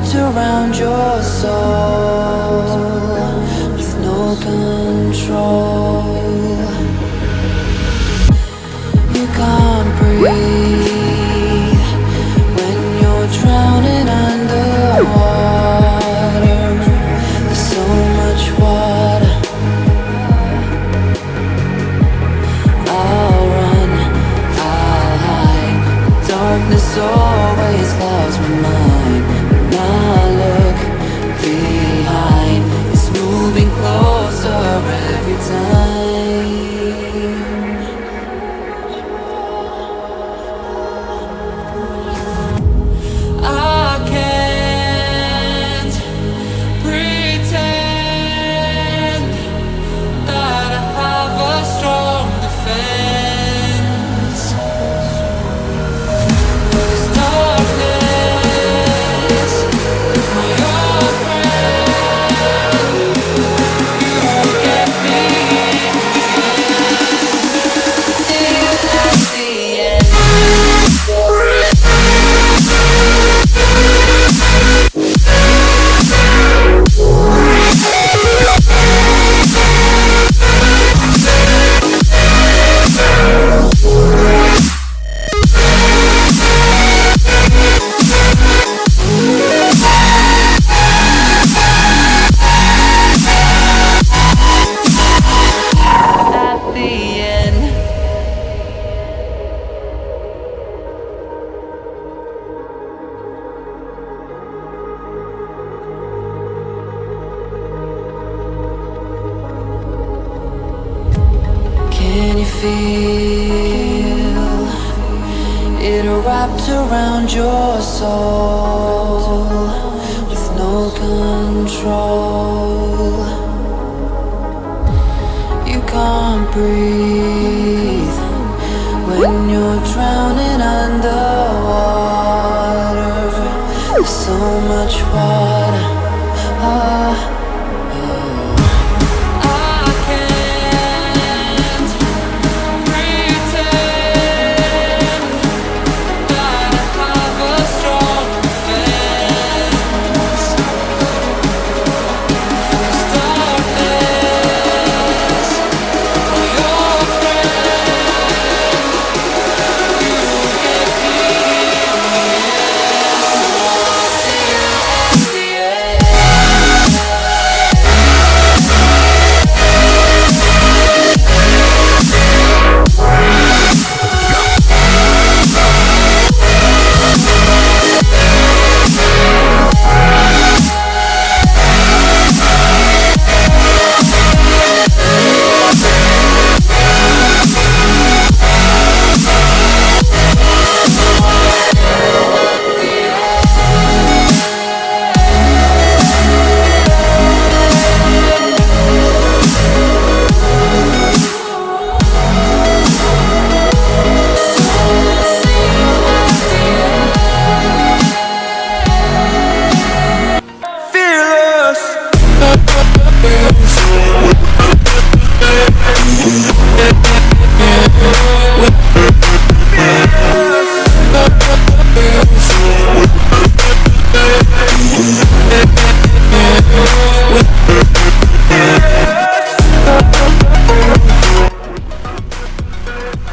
wrapped around your soul with no control. You can't breathe when you're drowning underwater. There's so much water. I'll run, I'll hide. Darkness always clouds my mind. When I look behind, it's moving closer every time. I can't pretend that I have a strong defense. 'Cause darkness, my old friend, you won't get me till at the end. At the end. Can you feel it wrapped around your soul with no control? You can't breathe when you're drowning underwater. There's so much water. I can't pretend that I have a strong defense. 'Cause darkness, my old friend, you get me till at the end. Fearless.